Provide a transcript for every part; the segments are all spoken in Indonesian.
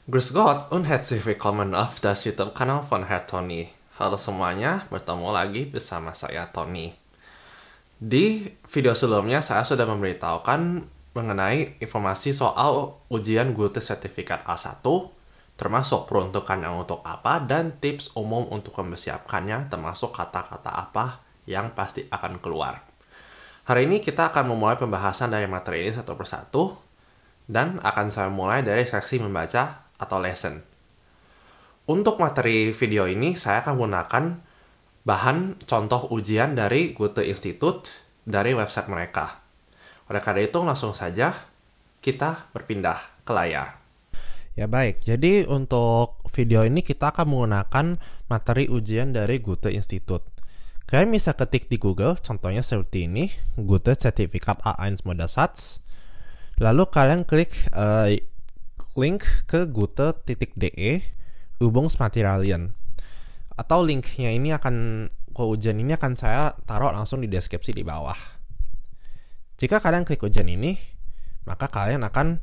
Grüß Gott und herzlich willkommen auf das YouTube-Kanal von Herr Tony. Halo semuanya, bertemu lagi bersama saya Tony. Di video sebelumnya saya sudah memberitahukan mengenai informasi soal ujian Goethe Sertifikat A1, termasuk peruntukannya untuk apa dan tips umum untuk mempersiapkannya, termasuk kata-kata apa yang pasti akan keluar. Hari ini kita akan memulai pembahasan dari materi ini satu persatu, dan akan saya mulai dari seksi membaca atau lesson. Untuk materi video ini, saya akan menggunakan bahan contoh ujian dari Goethe Institute dari website mereka. Oleh karena itu, langsung saja kita berpindah ke layar. Ya baik, jadi untuk video ini kita akan menggunakan materi ujian dari Goethe Institute. Kalian bisa ketik di Google, contohnya seperti ini, Goethe Sertifikat A1 Modersatz. Lalu kalian klik link ke goethe.de Übungsmaterialien. Atau linknya ini ke ujian ini akan saya taruh langsung di deskripsi di bawah. Jika kalian klik ujian ini, maka kalian akan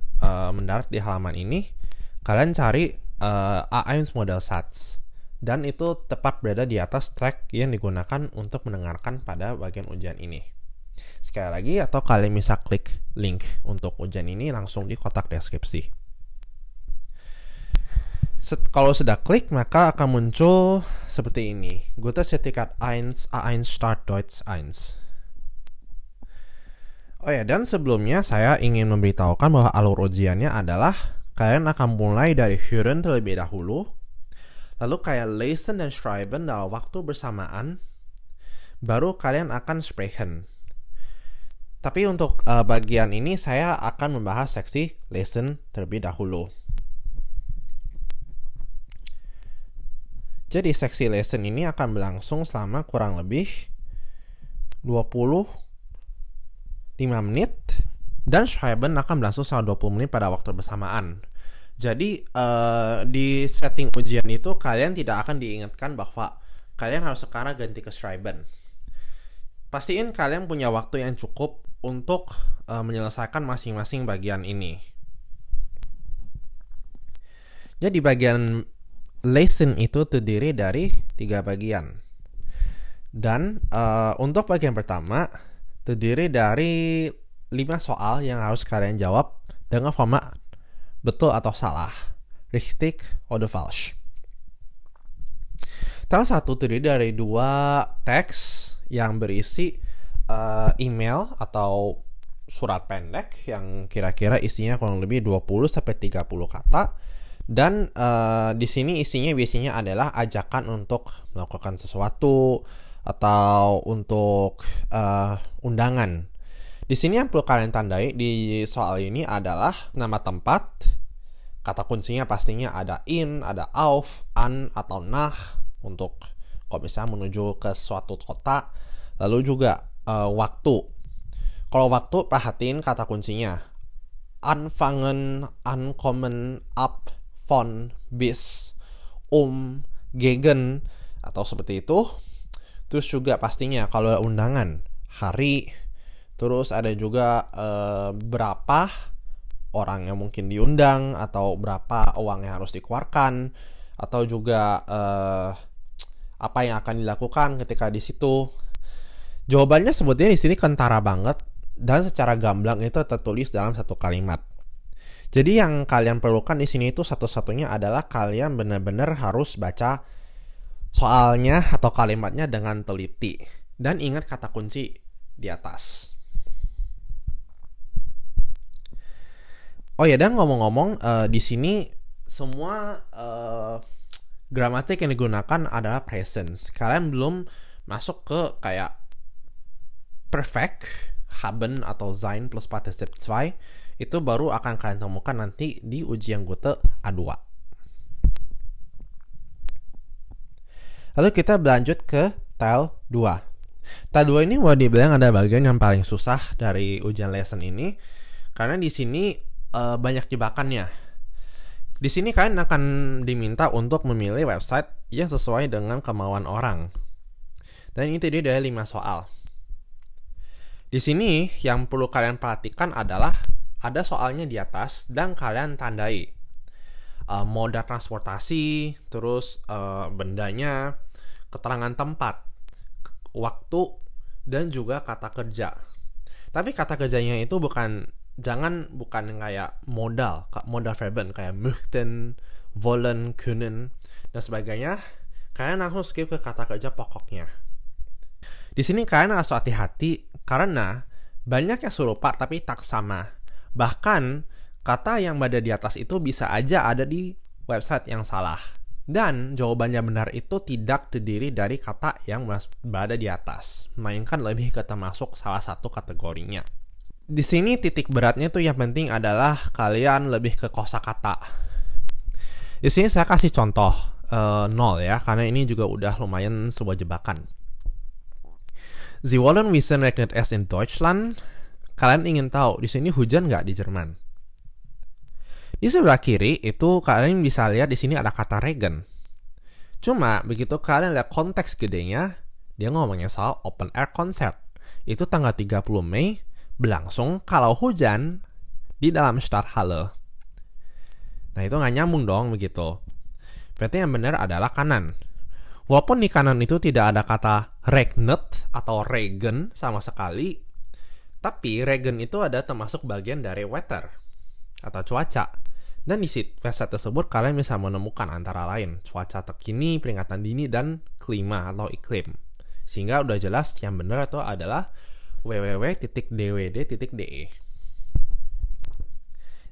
mendarat di halaman ini. Kalian cari A1 Modersatz. Dan itu tepat berada di atas track yang digunakan untuk mendengarkan pada bagian ujian ini. Sekali lagi, atau kalian bisa klik link untuk ujian ini langsung di kotak deskripsi. Kalau sudah klik, maka akan muncul seperti ini. Goethe Sertifikat A1 Start Deutsch 1. Oh ya, dan sebelumnya saya ingin memberitahukan bahwa alur ujiannya adalah kalian akan mulai dari Hören terlebih dahulu, lalu kalian lesen dan schreiben dalam waktu bersamaan, baru kalian akan sprechen. Tapi untuk bagian ini saya akan membahas seksi lesen terlebih dahulu. Jadi seksi lesson ini akan berlangsung selama kurang lebih 25 menit dan schreiben akan berlangsung selama 20 menit pada waktu bersamaan. Jadi di setting ujian itu kalian tidak akan diingatkan bahwa kalian harus sekarang ganti ke schreiben. Pastiin kalian punya waktu yang cukup untuk menyelesaikan masing-masing bagian ini. Jadi bagian lesson itu terdiri dari 3 bagian. Dan untuk bagian pertama terdiri dari 5 soal yang harus kalian jawab dengan format betul atau salah, richtig oder falsch. Salah satu terdiri dari 2 teks yang berisi email atau surat pendek yang kira-kira isinya kurang lebih 20-30 kata. Dan di sini isinya biasanya adalah ajakan untuk melakukan sesuatu atau untuk undangan. Di sini yang perlu kalian tandai di soal ini adalah nama tempat. Kata kuncinya pastinya ada in, ada auf, an, atau nach untuk kalau misalnya menuju ke suatu kota. Lalu juga waktu. Kalau waktu perhatiin kata kuncinya anfangen, ankommen, ab, von, bis, gegen, atau seperti itu. Terus juga pastinya kalau ada undangan, hari. Terus ada juga berapa orang yang mungkin diundang, atau berapa uang yang harus dikeluarkan, atau juga apa yang akan dilakukan ketika di situ. Jawabannya sebetulnya di sini kentara banget dan secara gamblang itu tertulis dalam satu kalimat. Jadi yang kalian perlukan di sini itu satu-satunya adalah kalian benar-benar harus baca soalnya atau kalimatnya dengan teliti dan ingat kata kunci di atas. Oh ya, dan ngomong-ngomong di sini semua gramatik yang digunakan adalah present. Kalian belum masuk ke kayak perfect, haben atau sein plus partizip 2. Itu baru akan kalian temukan nanti di ujian Goethe A2. Lalu kita berlanjut ke Teil 2. Teil 2 ini mau dibilang ada bagian yang paling susah dari ujian lesson ini, karena di sini banyak jebakannya. Di sini kalian akan diminta untuk memilih website yang sesuai dengan kemauan orang. Dan ini terdiri dari 5 soal. Di sini yang perlu kalian perhatikan adalah ada soalnya di atas dan kalian tandai. moda transportasi, terus bendanya, keterangan tempat, waktu, dan juga kata kerja. Tapi kata kerjanya itu bukan kayak modal verben kayak möchten, wollen, können, dan sebagainya. Kalian langsung skip ke kata kerja pokoknya. Di sini kalian harus hati-hati karena banyak yang serupa tapi tak sama. Bahkan kata yang berada di atas itu bisa aja ada di website yang salah. Dan jawabannya benar itu tidak terdiri dari kata yang berada di atas, melainkan lebih ke termasuk salah satu kategorinya. Di sini titik beratnya tuh yang penting adalah kalian lebih ke kosakata. Di sini saya kasih contoh 0 ya, karena ini juga udah lumayan sebuah jebakan. Sie wollen wissen, regnet es in Deutschland? Kalian ingin tahu di sini hujan nggak di Jerman? Di sebelah kiri itu kalian bisa lihat di sini ada kata Regen. Cuma begitu kalian lihat konteks gedenya, dia ngomongnya soal open air concert. Itu tanggal 30 Mei berlangsung kalau hujan di dalam Stadthalle. Nah itu nggak nyambung dong begitu. Berarti yang benar adalah kanan. Walaupun di kanan itu tidak ada kata regnet atau regen sama sekali, tapi regen itu ada termasuk bagian dari weather atau cuaca. Dan di website tersebut kalian bisa menemukan antara lain cuaca terkini, peringatan dini, dan klima atau iklim. Sehingga udah jelas yang benar itu adalah www.dwd.de.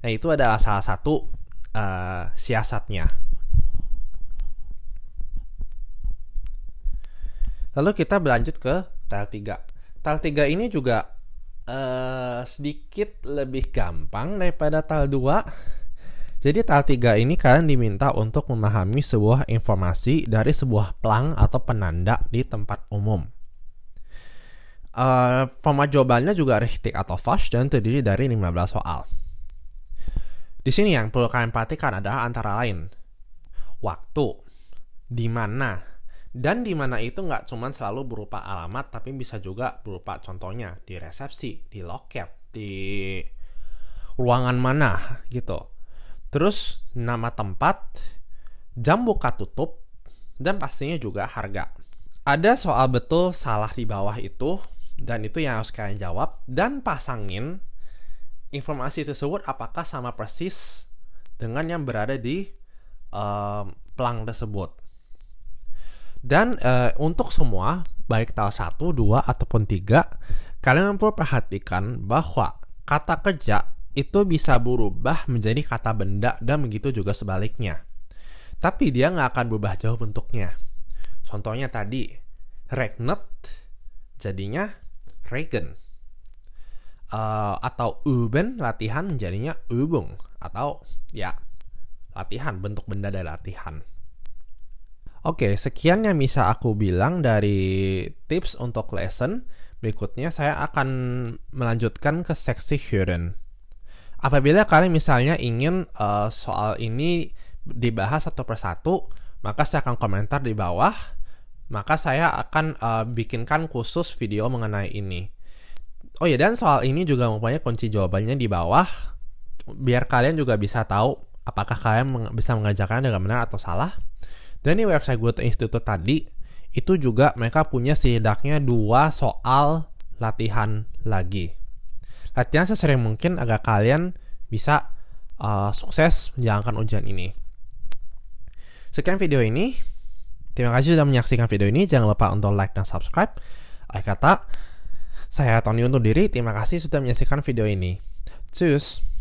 Nah itu adalah salah satu siasatnya. Lalu kita berlanjut ke Teil 3. Teil 3 ini juga sedikit lebih gampang daripada Teil 2. Jadi Teil 3 ini kalian diminta untuk memahami sebuah informasi dari sebuah pelang atau penanda di tempat umum. Format jawabannya juga richtig atau falsch dan terdiri dari 15 soal. Di sini yang perlu kalian perhatikan adalah antara lain waktu, di mana. Dan di mana itu nggak cuma selalu berupa alamat, tapi bisa juga berupa contohnya di resepsi, di loket, di ruangan mana gitu. Terus nama tempat, jam buka tutup, dan pastinya juga harga. Ada soal betul salah di bawah itu, dan itu yang harus kalian jawab, dan pasangin informasi tersebut apakah sama persis dengan yang berada di pelang tersebut. Dan untuk semua, baik Teil 1, 2, ataupun 3, kalian perlu perhatikan bahwa kata kerja itu bisa berubah menjadi kata benda dan begitu juga sebaliknya. Tapi dia nggak akan berubah jauh bentuknya. Contohnya tadi, regnet jadinya regen. Atau üben, latihan, jadinya Übung. Atau ya, latihan, bentuk benda dari latihan. Oke, sekian yang bisa aku bilang dari tips untuk lesson. Berikutnya saya akan melanjutkan ke seksi hören. Apabila kalian misalnya ingin soal ini dibahas satu persatu, maka saya akan komentar di bawah. Maka saya akan bikinkan khusus video mengenai ini. Oh ya, dan soal ini juga mempunyai kunci jawabannya di bawah. Biar kalian juga bisa tahu apakah kalian bisa mengerjakannya dengan benar atau salah. Dan di website Goethe Institute tadi, itu juga mereka punya setidaknya 2 soal latihan lagi. Latihan sesering mungkin agar kalian bisa sukses menjalankan ujian ini. Sekian video ini. Terima kasih sudah menyaksikan video ini. Jangan lupa untuk like dan subscribe. Akhir kata, saya Tony undur diri. Terima kasih sudah menyaksikan video ini. Tschüss.